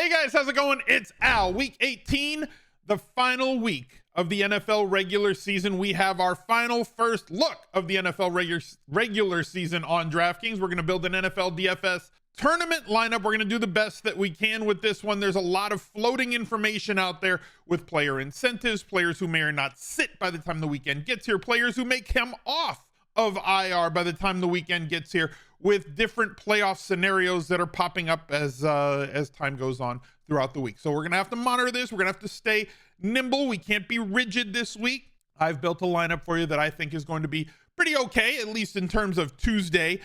Hey guys, how's it going? It's Al. Week 18, the final week of the NFL regular season. We have our final first look of the NFL regular season on DraftKings. We're going to build an NFL DFS tournament lineup. We're going to do the best that we can with this one. There's a lot of floating information out there with player incentives, players who may or not sit by the time the weekend gets here, players who may come off of IR by the time the weekend gets here, with different playoff scenarios that are popping up as time goes on throughout the week. So we're gonna have to monitor this. We're gonna have to stay nimble. We can't be rigid this week. I've built a lineup for you that I think is going to be pretty okay, at least in terms of Tuesday,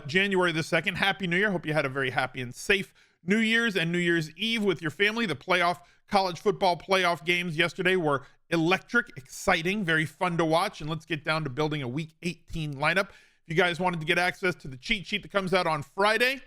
January the 2nd. Happy New Year. Hope you had a very happy and safe New Year's and New Year's Eve with your family. The college football playoff games yesterday were electric, exciting, very fun to watch. And let's get down to building a week 18 lineup. If you guys wanted to get access to the cheat sheet that comes out on Friday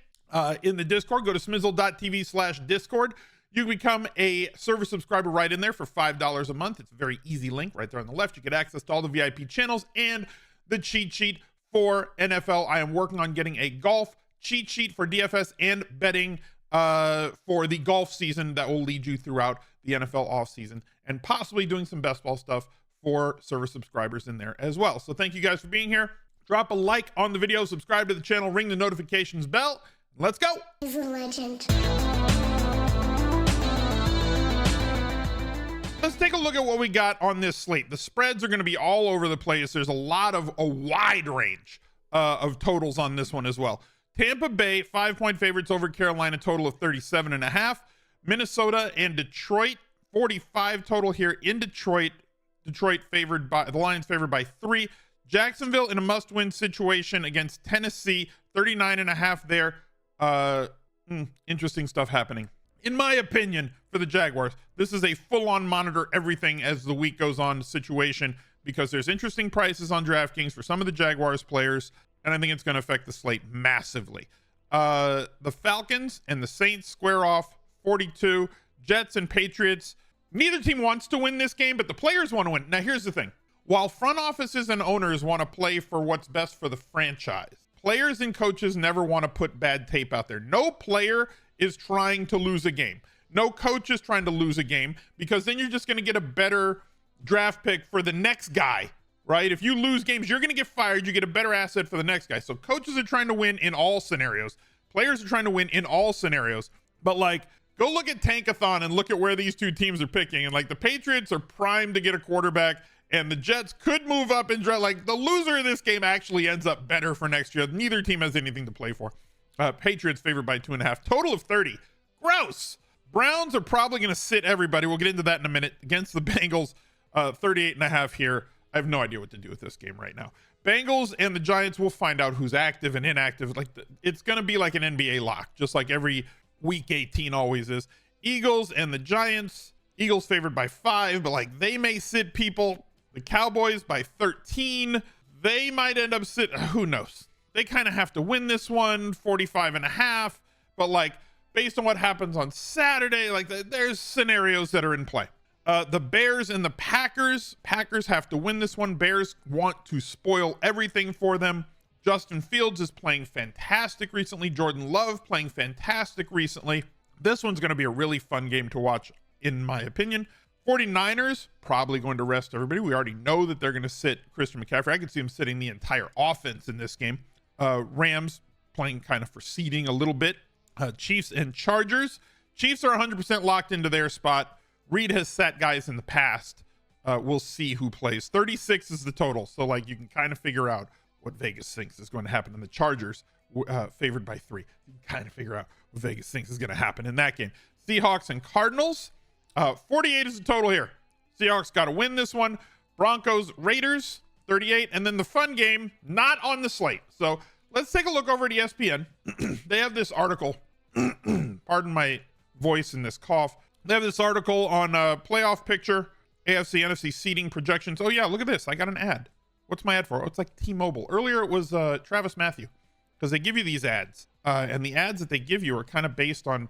in the Discord, go to smizzle.tv/Discord. You can become a service subscriber right in there for $5 a month. It's a very easy link right there on the left. You get access to all the VIP channels and the cheat sheet for NFL. I am working on getting a golf cheat sheet for DFS and betting for the golf season that will lead you throughout the NFL offseason, and possibly doing some best ball stuff for service subscribers in there as well. So thank you guys for being here. Drop a like on the video, subscribe to the channel, ring the notifications bell. Let's go. He's a legend. Let's take a look at what we got on this slate. The spreads are going to be all over the place. There's a wide range of totals on this one as well. Tampa Bay, 5-point favorites over Carolina, total of 37.5. Minnesota and Detroit, 45 total here in Detroit. Detroit favored by the Lions, favored by 3. Jacksonville in a must-win situation against Tennessee, 39.5 there. Interesting stuff happening. In my opinion, for the Jaguars, this is a full-on monitor everything as the week goes on situation, because there's interesting prices on DraftKings for some of the Jaguars players, and I think it's going to affect the slate massively. The Falcons and the Saints square off, 42. Jets and Patriots. Neither team wants to win this game, but the players want to win. Now, here's the thing. While front offices and owners want to play for what's best for the franchise, players and coaches never want to put bad tape out there. No player is trying to lose a game. No coach is trying to lose a game, because then you're just going to get a better draft pick for the next guy, right? If you lose games, you're going to get fired. You get a better asset for the next guy. So coaches are trying to win in all scenarios. Players are trying to win in all scenarios. But go look at Tankathon and look at where these two teams are picking. And the Patriots are primed to get a quarterback, and the Jets could move up and draft. The loser of this game actually ends up better for next year. Neither team has anything to play for. Patriots favored by 2.5. Total of 30. Gross. Browns are probably going to sit everybody. We'll get into that in a minute. Against the Bengals, 38.5 here. I have no idea what to do with this game right now. Bengals and the Giants, we'll find out who's active and inactive. It's going to be like an NBA lock, just like every week 18 always is. Eagles and the Giants. Eagles favored by 5, but they may sit people. The Cowboys by 13. They might end up who knows? They kind of have to win this one, 45.5. But based on what happens on Saturday, there's scenarios that are in play. The Bears and the Packers. Packers have to win this one. Bears want to spoil everything for them. Justin Fields is playing fantastic recently. Jordan Love playing fantastic recently. This one's going to be a really fun game to watch, in my opinion. 49ers, probably going to rest everybody. We already know that they're going to sit Christian McCaffrey. I could see him sitting the entire offense in this game. Rams playing kind of for seeding a little bit. Chiefs and Chargers. Chiefs are 100% locked into their spot. Reed has sat guys in the past. We'll see who plays. 36 is the total. So you can kind of figure out what Vegas thinks is going to happen in the Chargers, favored by 3. You can kind of figure out what Vegas thinks is going to happen in that game. Seahawks and Cardinals. 48 is the total here. Seahawks got to win this one. Broncos, Raiders, 38. And then the fun game, not on the slate. So let's take a look over at ESPN. They have this article. Pardon my voice and this cough. They have this article on playoff picture, AFC, NFC seeding projections. Oh, yeah, look at this. I got an ad. What's my ad for? Oh, it's T-Mobile. Earlier, it was Travis Matthew, because they give you these ads. And the ads that they give you are kind of based on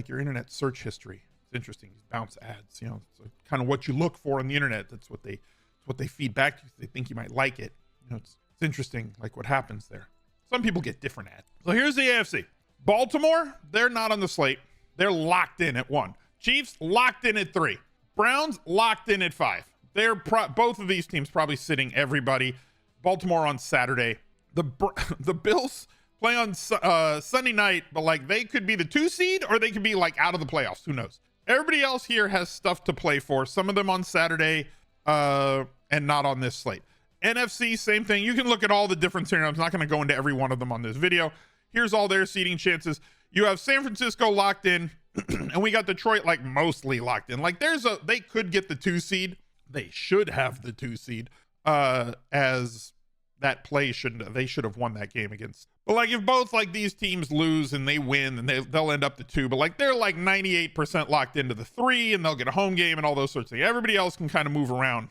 your internet search history. It's interesting. These bounce ads, it's kind of what you look for on the internet. That's what they feed back to you. They think you might like it. It's interesting, what happens there. Some people get different ads. So here's the AFC. Baltimore, they're not on the slate. They're locked in at 1. Chiefs locked in at 3. Browns locked in at 5. They're both of these teams probably sitting everybody. Baltimore on Saturday. The Bills play on Sunday night, but like they could be the 2 seed or they could be like out of the playoffs. Who knows? Everybody else here has stuff to play for. Some of them on Saturday and not on this slate. NFC, same thing. You can look at all the different scenarios. I'm not going to go into every one of them on this video. Here's all their seeding chances. You have San Francisco locked in, and we got Detroit like mostly locked in. Like they could get the 2 seed. They should have the 2 seed as that play they should have won that game against. But like if both like these teams lose and they win, then they'll end up the 2. But like they're like 98% locked into the 3, and they'll get a home game and all those sorts of things. Everybody else can kind of move around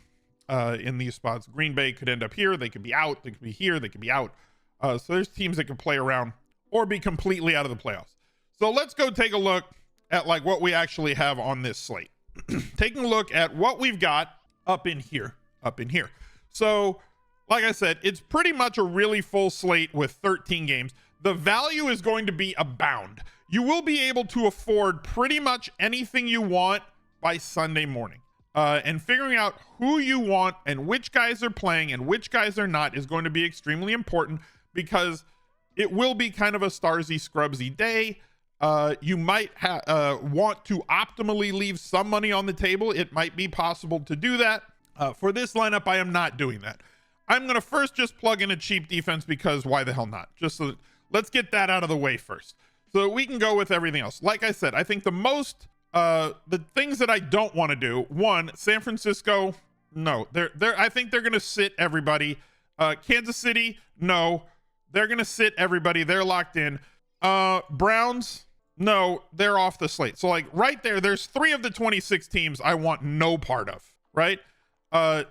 in these spots. Green Bay could end up here. They could be out. They could be here. They could be out. So there's teams that can play around or be completely out of the playoffs. So let's go take a look at like what we actually have on this slate. Taking a look at what we've got up in here. So like I said, it's pretty much a really full slate with 13 games. The value is going to be abound. You will be able to afford pretty much anything you want by Sunday morning. And figuring out who you want and which guys are playing and which guys are not is going to be extremely important, because it will be kind of a Starsy Scrubsy day. You might want to optimally leave some money on the table. It might be possible to do that. For this lineup, I am not doing that. I'm going to first just plug in a cheap defense, because why the hell not? Just so let's get that out of the way first so that we can go with everything else. Like I said, I think the things that I don't want to do, 1, San Francisco, no. I think they're going to sit everybody. Kansas City, no. They're going to sit everybody. They're locked in. Browns, no. They're off the slate. So like right there's 3 of the 26 teams I want no part of, right?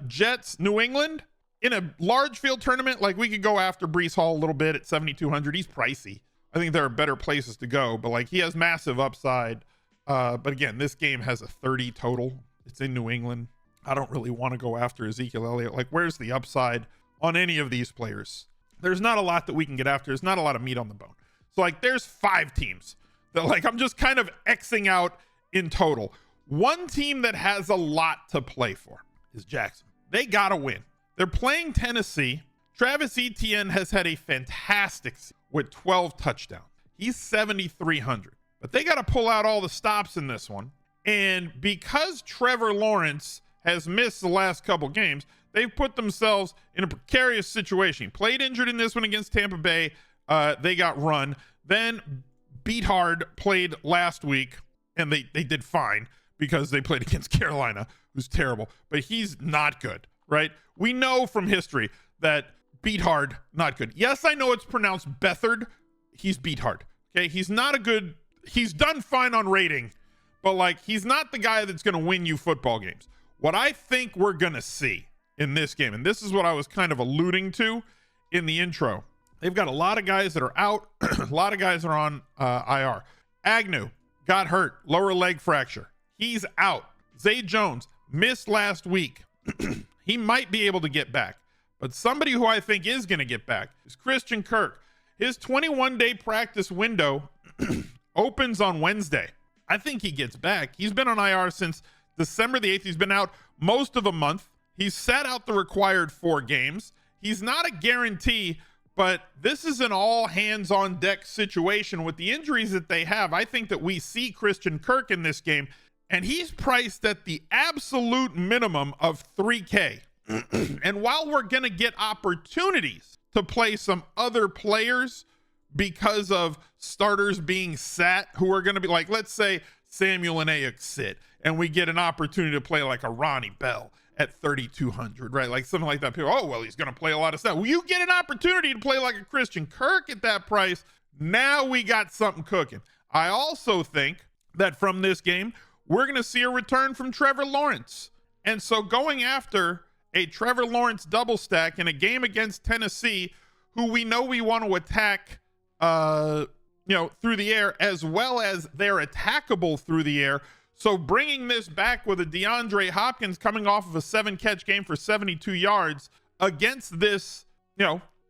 Jets, New England, in a large field tournament, like we could go after Breece Hall a little bit at 7,200. He's pricey. I think there are better places to go, but like he has massive upside. But again, this game has a 30 total. It's in New England. I don't really want to go after Ezekiel Elliott. Like, where's the upside on any of these players? There's not a lot that we can get after. There's not a lot of meat on the bone. So like there's 5 teams that like I'm just kind of Xing out in total. One team that has a lot to play for is Jackson. They got to win. They're playing Tennessee. Travis Etienne has had a fantastic season with 12 touchdowns. He's 7,300. But they got to pull out all the stops in this one. And because Trevor Lawrence has missed the last couple games, they've put themselves in a precarious situation. Played injured in this one against Tampa Bay. They got run. Then Beathard played last week, and they did fine because they played against Carolina, who's terrible. But he's not good, right? We know from history that Beathard, not good. Yes, I know it's pronounced Bethard. He's Beathard. Okay, he's not a good... He's done fine on rating, but like he's not the guy that's going to win you football games. What I think we're going to see in this game, and this is what I was kind of alluding to in the intro, they've got a lot of guys that are out. A lot of guys are on IR. Agnew got hurt, lower leg fracture. He's out. Zay Jones missed last week. He might be able to get back, but somebody who I think is going to get back is Christian Kirk. His 21-day practice window opens on Wednesday. I think he gets back. He's been on IR since December the 8th. He's been out most of a month. He's sat out the required 4 games. He's not a guarantee, but this is an all hands on deck situation with the injuries that they have. I think that we see Christian Kirk in this game, and he's priced at the absolute minimum of $3K. And while we're going to get opportunities to play some other players because of starters being sat who are going to be like, let's say Samuel and Ayuk sit and we get an opportunity to play like a Ronnie Bell at 3,200, right? Like something like that. People, oh, well, he's going to play a lot of stuff. Well, you get an opportunity to play like a Christian Kirk at that price. Now we got something cooking. I also think that from this game, we're going to see a return from Trevor Lawrence. And so going after a Trevor Lawrence double stack in a game against Tennessee, who we know we want to attack through the air, as well as they're attackable through the air. So bringing this back with a DeAndre Hopkins coming off of a 7-catch game for 72 yards against this,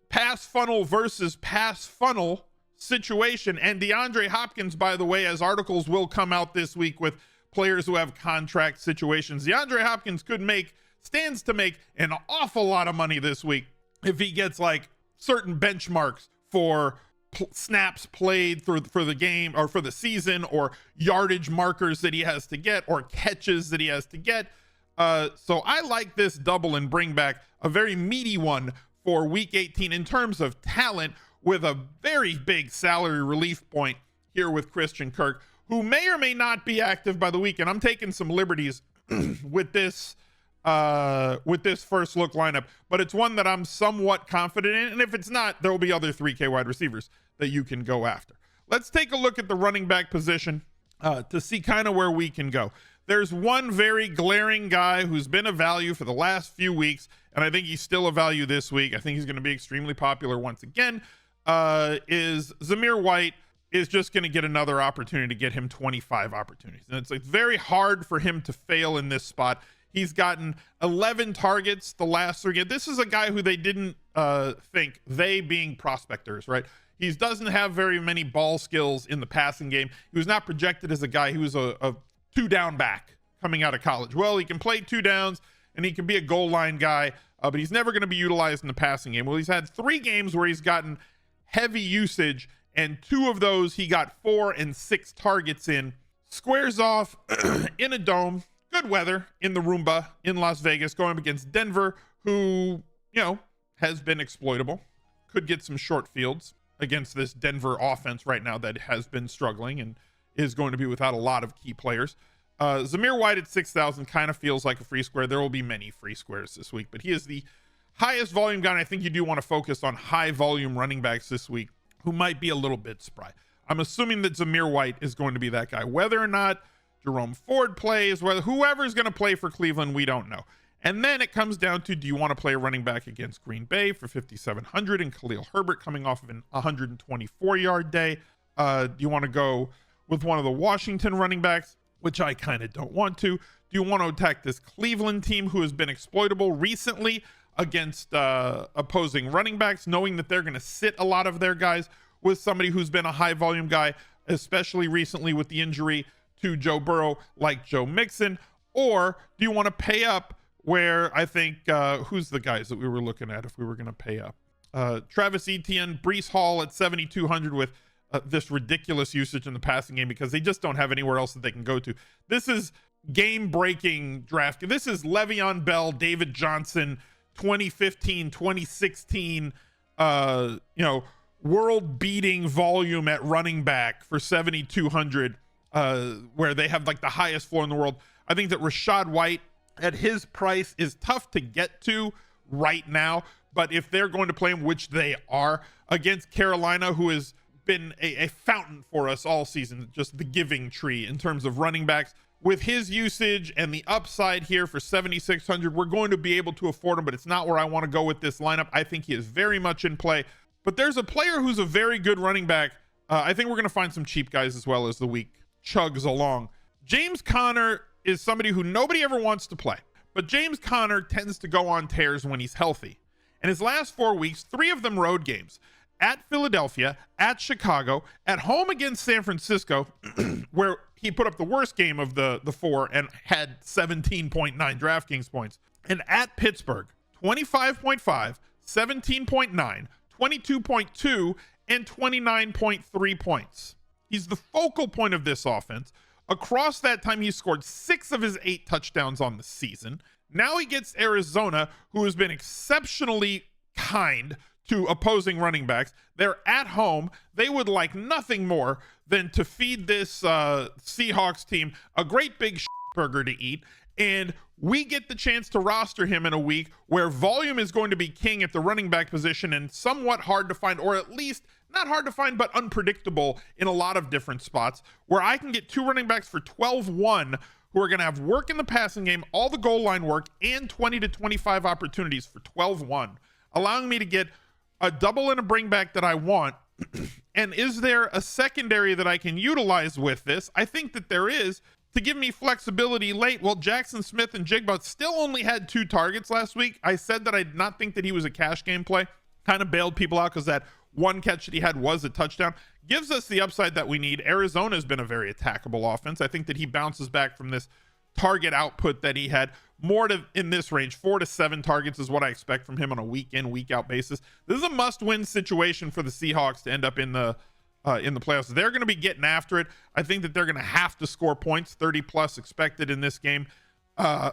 pass funnel versus pass funnel situation. And DeAndre Hopkins, by the way, as articles will come out this week with players who have contract situations, DeAndre Hopkins stands to make an awful lot of money this week if he gets like certain benchmarks for snaps played for the game or for the season, or yardage markers that he has to get, or catches that he has to get. So I like this double and bring back a very meaty one for week 18 in terms of talent, with a very big salary relief point here with Christian Kirk, who may or may not be active by the weekend. I'm taking some liberties with this first look lineup, but it's one that I'm somewhat confident in. And if it's not, there will be other 3K wide receivers that you can go after. Let's take a look at the running back position to see kind of where we can go. There's one very glaring guy who's been a value for the last few weeks, and I think he's still a value this week. I think he's going to be extremely popular once again. Is Zamir White is just going to get another opportunity to get him 25 opportunities. And it's like very hard for him to fail in this spot. He's gotten 11 targets the last 3 games. This is a guy who they didn't think, they being prospectors, right? He doesn't have very many ball skills in the passing game. He was not projected as a guy who was a 2-down back coming out of college. Well, he can play 2 downs and he can be a goal line guy, but he's never going to be utilized in the passing game. Well, he's had 3 games where he's gotten heavy usage, and 2 of those he got 4 and 6 targets in. Squares off in a dome. Good weather in the Roomba in Las Vegas, going up against Denver, who, has been exploitable. Could get some short fields against this Denver offense right now that has been struggling and is going to be without a lot of key players. Zamir White at 6,000 kind of feels like a free square. There will be many free squares this week, but he is the highest volume guy. And I think you do want to focus on high volume running backs this week who might be a little bit spry. I'm assuming that Zamir White is going to be that guy. Whether or not Jerome Ford plays, whether whoever's going to play for Cleveland, we don't know. And then it comes down to, do you want to play a running back against Green Bay for 5,700 and Khalil Herbert coming off of an 124-yard day? Do you want to go with one of the Washington running backs, which I kind of don't want to? Do you want to attack this Cleveland team who has been exploitable recently against opposing running backs, knowing that they're going to sit a lot of their guys with somebody who's been a high volume guy, especially recently with the injury to Joe Burrow, like Joe Mixon? Or do you want to pay up where I think, who's the guys that we were looking at if we were going to pay up? Travis Etienne, Breece Hall at 7,200 with this ridiculous usage in the passing game because they just don't have anywhere else that they can go to. This is game-breaking draft. This is Le'Veon Bell, David Johnson, 2015, 2016, world-beating volume at running back for 7,200, where they have like the highest floor in the world. I think that Rachaad White at his price is tough to get to right now, but if they're going to play him, which they are, against Carolina, who has been a fountain for us all season, just the giving tree in terms of running backs, with his usage and the upside here for 7,600, we're going to be able to afford him, but it's not where I want to go with this lineup. I think he is very much in play, but there's a player who's a very good running back. I think we're going to find some cheap guys as well as the week chugs along. James Conner is somebody who nobody ever wants to play, but James Conner tends to go on tears when he's healthy. In his last 4 weeks, 3 of them road games. At Philadelphia, at Chicago, at home against San Francisco, where he put up the worst game of the 4 and had 17.9 DraftKings points. And at Pittsburgh, 25.5, 17.9, 22.2, and 29.3 points. He's the focal point of this offense. Across that time, he scored 6 of his 8 touchdowns on the season. Now he gets Arizona, who has been exceptionally kind to opposing running backs. They're at home. They would like nothing more than to feed this Seahawks team a great big burger to eat. And we get the chance to roster him in a week where volume is going to be king at the running back position and somewhat hard to find, or at least not hard to find, but unpredictable in a lot of different spots, where I can get 2 running backs for 12-1 who are going to have work in the passing game, all the goal line work, and 20 to 25 opportunities for 12-1, allowing me to get a double and a bring back that I want. And is there a secondary that I can utilize with this? I think that there is, to give me flexibility late. Well, Jackson Smith and Jigba still only had 2 targets last week. I said that I did not think that he was a cash game play. Kind of bailed people out because that one catch that he had was a touchdown. Gives us the upside that we need. Arizona's been a very attackable offense. I think that he bounces back from this target output that he had more to in this range. 4 to 7 targets is what I expect from him on a week in, week out basis. This is a must-win situation for the Seahawks to end up in the playoffs. They're going to be getting after it. I think that they're going to have to score points, 30 plus expected in this game. I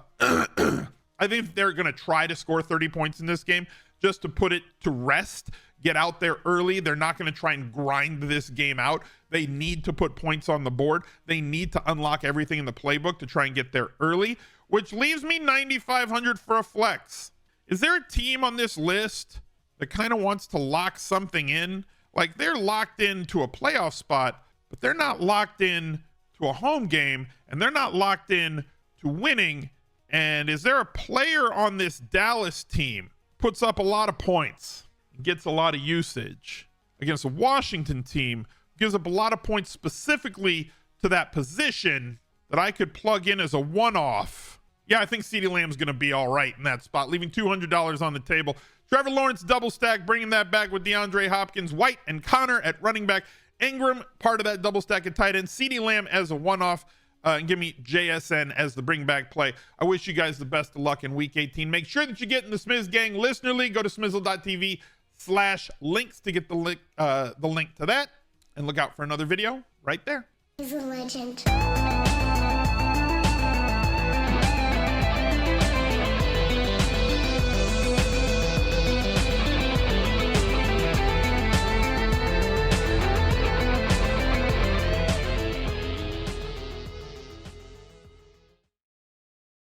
think they're going to try to score 30 points in this game just to put it to rest, get out there early. They're not going to try and grind this game out. They need to put points on the board. They need to unlock everything in the playbook to try and get there early, which leaves me 9,500 for a flex. Is there a team on this list that kind of wants to lock something in? Like, they're locked into a playoff spot, but they're not locked in to a home game, and they're not locked in to winning. And is there a player on this Dallas team puts up a lot of points, gets a lot of usage against a Washington team, gives up a lot of points specifically to that position that I could plug in as a one-off? Yeah, I think CeeDee Lamb's going to be all right in that spot, leaving $200 on the table. Trevor Lawrence double stack, bringing that back with DeAndre Hopkins, White, and Connor at running back. Ingram, part of that double stack at tight end. CeeDee Lamb as a one-off. And give me JSN as the bring back play. I wish you guys the best of luck in week 18. Make sure that you get in the Smiz Gang Listener League. Go to smizzle.tv/links to get the link to that. And look out for another video right there. He's a legend.